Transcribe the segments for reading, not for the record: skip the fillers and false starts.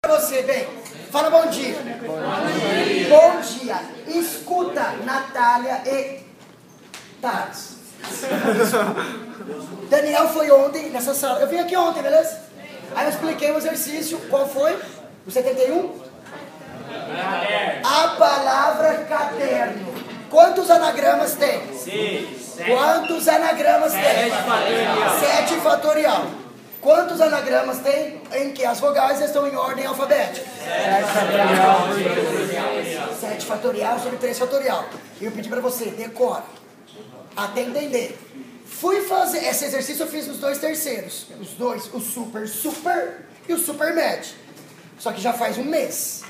Você, bem, fala bom dia. Bom dia. Escuta, Natália e Thales. Daniel foi ontem nessa sala. Eu vim aqui ontem, beleza? Aí eu expliquei o exercício. Qual foi? O 71? A palavra caderno. Quantos anagramas tem? 6. Quantos anagramas tem? 7 fatorial. 7 fatorial. Quantos anagramas tem em que as vogais estão em ordem alfabética? 7 fatorial sobre 3 fatorial. E eu pedi para você, decora. Até entender. Fui fazer, esse exercício eu fiz nos 2 terceiros. Os dois, o super e o super médio. Só que já faz um mês.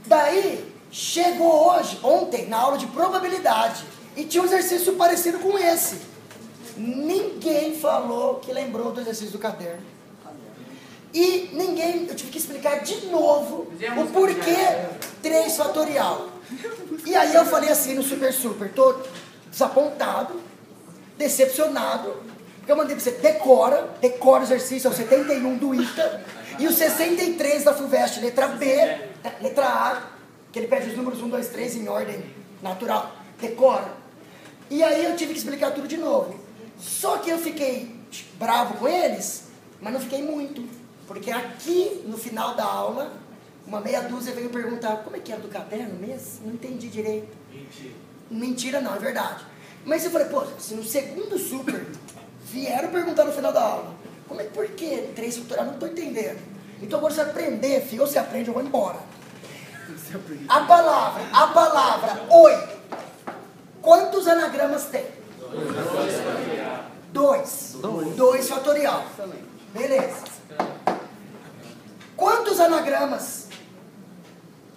Daí, chegou ontem, na aula de probabilidade. E tinha um exercício parecido com esse. Ninguém falou que lembrou do exercício do caderno. E ninguém, eu tive que explicar de novo o porquê 3 fatorial. E aí eu falei assim no super, tô desapontado, decepcionado, porque eu mandei pra você, decora o exercício, é o 71 do ITA, e o 63 da FUVEST, letra B, letra A, que ele pede os números 1, 2, 3 em ordem natural, decora. E aí eu tive que explicar tudo de novo. Só que eu fiquei bravo com eles, mas não fiquei muito. Porque aqui, no final da aula, uma meia dúzia veio perguntar, como é que era do caderno mesmo? Não entendi direito. Mentira não, é verdade. Mas eu falei, pô, se no segundo super vieram perguntar no final da aula, por que 3 fatorial? Não estou entendendo. Então agora você aprender, filho, ou você aprende ou eu vou embora. A palavra oi. Quantos anagramas tem? 2 fatorial. Beleza. Quantos anagramas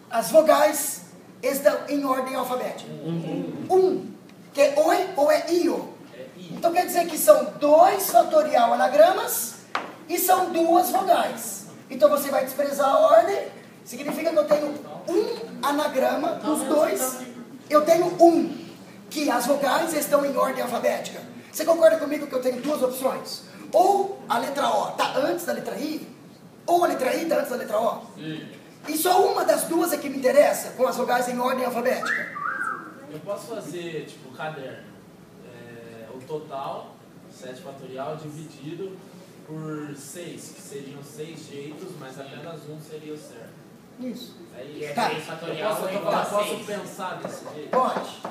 as vogais estão em ordem alfabética? 1. Que é oi ou é io? Então quer dizer que são 2 fatorial anagramas e são 2 vogais. Então você vai desprezar a ordem. Significa que eu tenho 1 anagrama dos 2. Eu tenho 1. Que as vogais estão em ordem alfabética. Você concorda comigo que eu tenho 2 opções? Ou a letra O está antes da letra I, ou a letra I está antes da letra O. Sim. E só uma das 2 é que me interessa, com as vogais em ordem alfabética. Eu posso fazer, tipo, caderno. O total, 7 fatorial, dividido por 6, que seriam 6 jeitos, mas apenas um seria o certo. Isso. Aí, tá. 3 fatorial eu posso pensar desse jeito? Pode.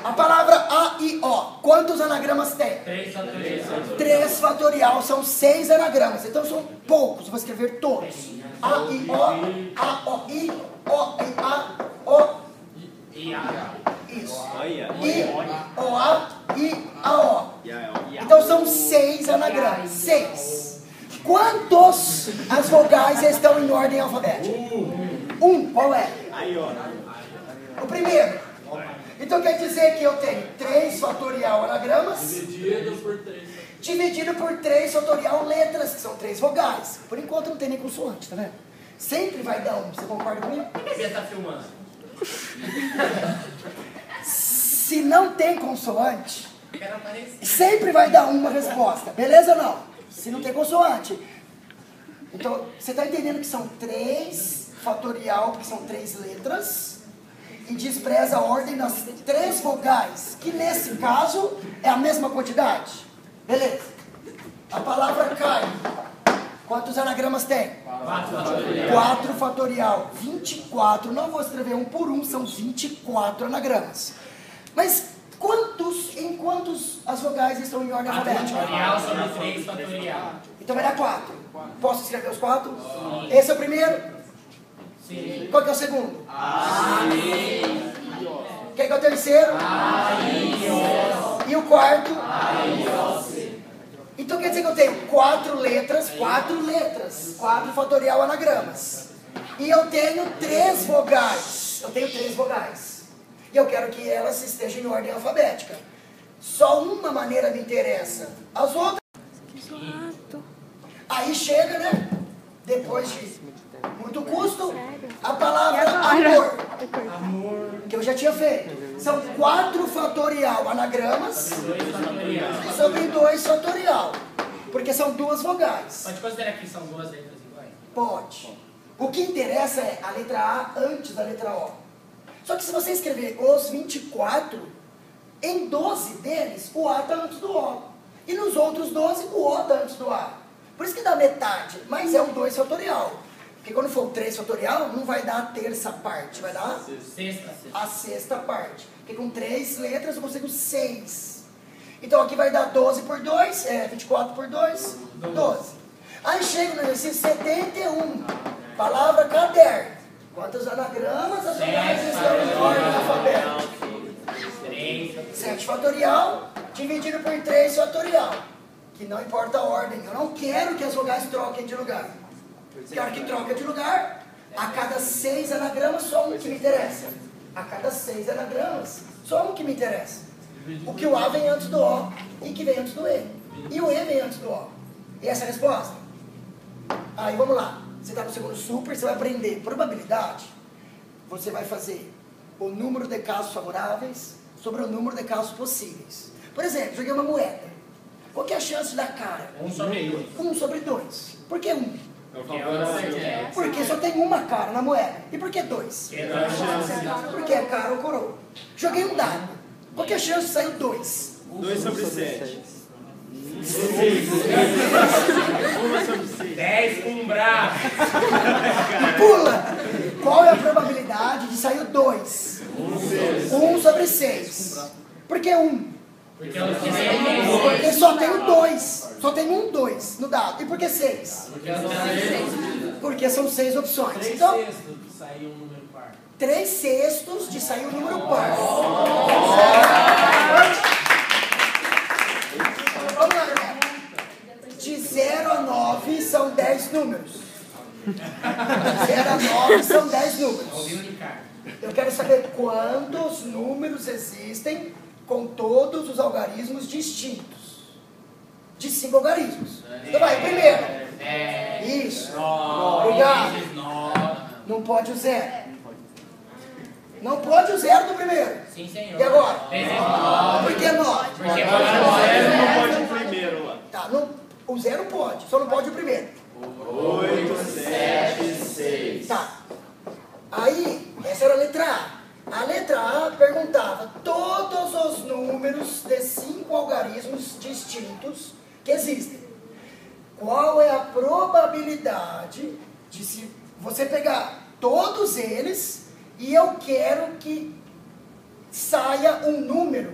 A palavra A e O, quantos anagramas tem? 3 fatorial. 3 fatorial, são 6 anagramas. Então são poucos, vou escrever todos. A e O, A, O, I, O, I, A, O, I, A. Isso. I, O, A, I, A, O. Então são 6 anagramas. 6. Quantos as vogais estão em ordem alfabética? 1. Qual é? O primeiro. Então quer dizer que eu tenho 3 fatorial anagramas dividido por 3 fatorial letras, que são 3 vogais. Por enquanto não tem nem consoante, tá vendo? Sempre vai dar 1, você concorda comigo? Por que a Bia tá filmando? Se não tem consoante, sempre vai dar uma resposta, beleza ou não? Se não tem consoante. Então, você está entendendo que são 3 fatorial, que são 3 letras, e despreza a ordem das 3 vogais, que nesse caso é a mesma quantidade. Beleza. A palavra cai. Quantos anagramas tem? 4 fatorial. 24. Não vou escrever 1 por 1, são 24 anagramas. Mas em quantos as vogais estão em ordem alfabética? Fatorial sobre 3 fatorial. Então vai dar 4. Posso escrever os 4? Esse é o primeiro? Sim. Qual que é o segundo? Ai. Quem que é o terceiro? Ai. E o quarto? Ai. Então quer dizer que eu tenho 4 letras, 4 fatorial anagramas. E eu tenho 3 vogais. Eu tenho 3 vogais. E eu quero que elas estejam em ordem alfabética. Só uma maneira me interessa. As outras... Aí chega, né? Depois de muito custo, a palavra amor. Que eu já tinha feito. São 4 fatorial anagramas sobre 2 fatorial. Porque são 2 vogais. Pode considerar que são 2 letras iguais? Pode. O que interessa é a letra A antes da letra O. Só que se você escrever os 24, em 12 deles, o A está antes do O. E nos outros 12, o O está antes do A. Por isso que dá metade, mas é um 2 fatorial. Porque quando for o 3 fatorial, não vai dar a terça parte, vai dar a sexta parte. Porque com 3 letras eu consigo 6. Então aqui vai dar 12 por 2, 24 por 2, 12. Aí chega no exercício 71, palavra caderno. Quantos anagramas atonais estão em ordem alfabética? 7 fatorial dividido por 3 fatorial. Que não importa a ordem. Eu não quero que as vogais troquem de lugar. Quero que troque de lugar. A cada 6 anagramas, só um que me interessa. A cada 6 anagramas, só um que me interessa. O que o A vem antes do O e que vem antes do E. E o E vem antes do O. E essa é a resposta? Aí vamos lá. Você está no segundo super, você vai aprender probabilidade. Você vai fazer o número de casos favoráveis sobre o número de casos possíveis. Por exemplo, joguei uma moeda. Qual que é a chance da cara? 1 sobre 2. 1 sobre 2. Por que 1? Porque Porque só tem uma cara na moeda. E por que 2? Porque é cara ou coroa. Joguei um dado. Qual que é a chance de sair 2? 2 sobre 7. 10 com um braço. Pula! Qual é a probabilidade de sair 2? 1 sobre 6. Por que 1? Porque só tem o 2. Só tem um 2 no dado. E por que 6? Porque são 6 opções. 3 Então, sextos de sair um número par. 3 sextos de sair um número par. Vamos lá, galera. De 0 a 9 são 10 números. De 0 a 9 são 10 números. Eu quero saber quantos números existem com todos os algarismos distintos. De 5 algarismos. Então vai, primeiro. Isso. Obrigado. Não pode o 0. Não pode o 0 do primeiro. Sim, senhor. E agora? 19. Por que 9? Porque O 0 não pode o primeiro lá. Tá, o 0 pode, só não pode o primeiro. 8, 7, 6. Tá. Aí, essa era a letra A. A letra A perguntava todos os números de 5 algarismos distintos que existem. Qual é a probabilidade de se você pegar todos eles e eu quero que saia um número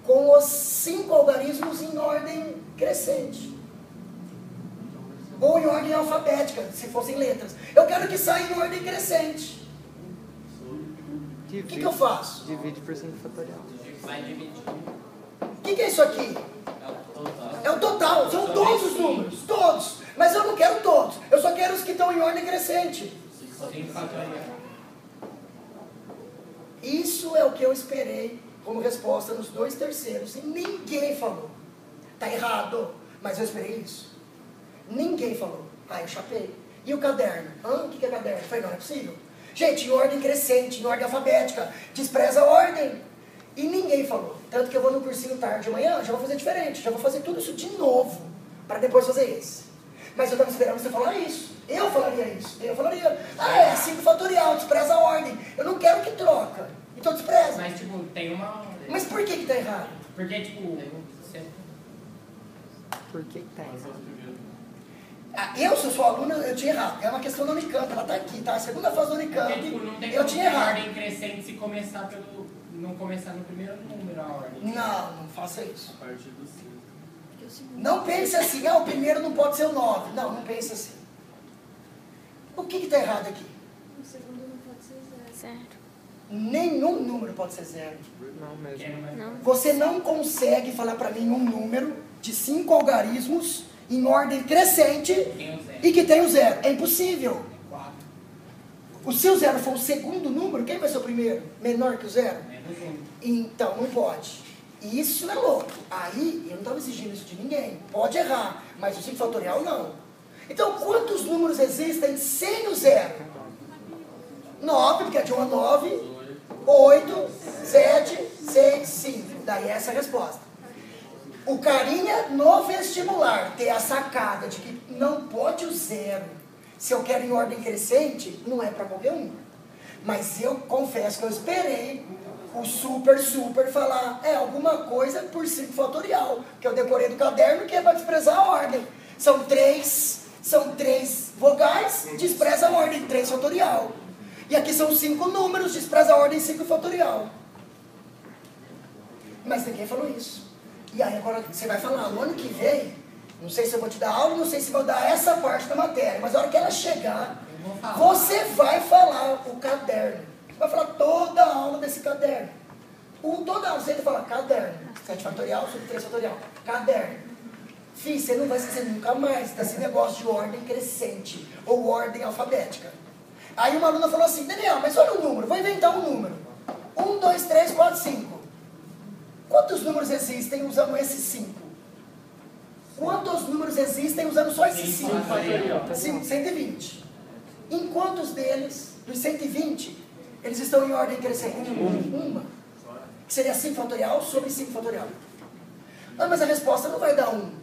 com os 5 algarismos em ordem crescente? Ou em ordem alfabética, se fossem letras. Eu quero que saia em ordem crescente. O que eu faço? Divide por 5 fatorial. Vai dividir. O que é isso aqui? É o total, são todos os números, todos. Mas eu não quero todos, eu só quero os que estão em ordem crescente. 5 fatorial. Isso é o que eu esperei como resposta nos 2 terceiros. E ninguém falou. Tá errado, mas eu esperei isso. Ninguém falou. Ah, eu chapei. E o caderno? O que é caderno? Eu falei, não é possível. Gente, em ordem crescente, em ordem alfabética, despreza a ordem. E ninguém falou. Tanto que eu vou no cursinho tarde de manhã, já vou fazer diferente. Já vou fazer tudo isso de novo, para depois fazer esse. Mas eu estava esperando você falar isso. Eu falaria isso. Eu falaria, 5 fatorial, despreza a ordem. Eu não quero que troca. Então despreza. Mas, tipo, tem uma... Mas por que tá errado? Porque, tipo... Por que tá errado? Eu, se eu sou aluno, eu tinha errado. É uma questão da Unicamp, ela tá aqui, tá? A segunda fase da Unicamp, Porque, tipo, não tem eu como tinha ter errado. ordem crescente se começar pelo... Não começar no primeiro número a ordem. Não faça isso. A partir do 5. Não pense assim, o primeiro não pode ser o 9. Não pense assim. O que está errado aqui? O segundo não pode ser 0. Nenhum número pode ser 0. Não mesmo. Que não é- Não. Você não consegue falar para mim um número de 5 algarismos em ordem crescente Tem o 0. e que tem o 0. É impossível. 4. O seu 0 for o segundo número, quem vai ser o primeiro? Menor que o 0? Menos 1. Então não pode. Isso é louco. Aí eu não estava exigindo isso de ninguém. Pode errar, mas o 5 fatorial não. Então quantos números existem sem o 0? 9, porque é de 1 a 9. 8, 7, 6, 5. Daí essa é a resposta. O carinha no vestibular ter a sacada de que não pode o 0 Se eu quero em ordem crescente, não é para qualquer um. Mas eu confesso que eu esperei o super falar alguma coisa por 5 fatorial, que eu decorei do caderno, que é para desprezar a ordem. São três vogais, despreza a ordem, 3 fatorial. E aqui são 5 números, despreza a ordem, 5 fatorial. Mas ninguém falou isso. E aí agora você vai falar, no ano que vem, não sei se eu vou te dar aula, não sei se vou dar essa parte da matéria, mas a hora que ela chegar, você vai falar o caderno. Você vai falar toda a aula desse caderno. Toda a aula você vai falar caderno. 7 fatorial sobre 3 fatorial. Caderno. Fih, você não vai esquecer nunca mais desse negócio de ordem crescente ou ordem alfabética. Aí uma aluna falou assim, Daniel, mas olha o número, vou inventar um número. 1, 2, 3, 4, 5. Quantos números existem usando esses 5? Quantos números existem usando só esses 5? 120. Em quantos deles, dos 120, eles estão em ordem crescente? Uma. Que seria 5 fatorial sobre 5 fatorial. Ah, mas a resposta não vai dar 1.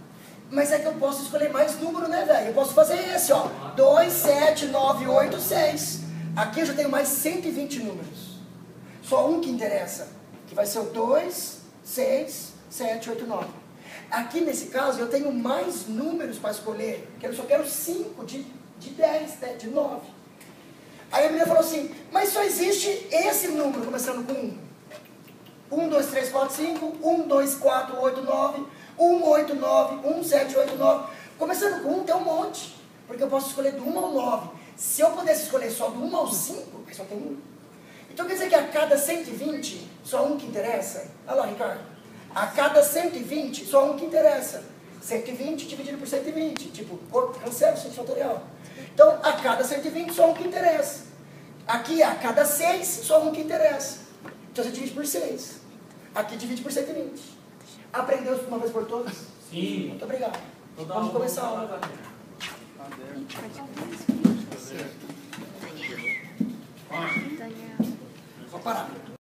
Mas é que eu posso escolher mais número, né, velho? Eu posso fazer esse, ó. 2, 7, 9, 8, 6. Aqui eu já tenho mais 120 números. Só um que interessa. Que vai ser o 2, 6, 7, 8, 9. Aqui nesse caso eu tenho mais números para escolher. Que eu só quero 5 de 10, né, de 9. Aí a menina falou assim, mas só existe esse número começando com 1. 1, 2, 3, 4, 5. 1, 2, 4, 8, 9. 1, 8, 9, 1, 7, 8, 9. Começando com 1 tem um monte. Porque eu posso escolher do 1 ao 9. Se eu pudesse escolher só do 1 ao 5, só tem 1. Então quer dizer que a cada 120, só um que interessa? Olha lá, Ricardo. A cada 120, só um que interessa. 120 dividido por 120. Tipo, cancela o 5 fatorial. Então, a cada 120, só um que interessa. Aqui, a cada 6, só um que interessa. Então você divide por 6. Aqui divide por 120. Aprendeu isso uma vez por todas? Sim. Muito obrigado. Vamos começar a aula. Daniel. Vou parar.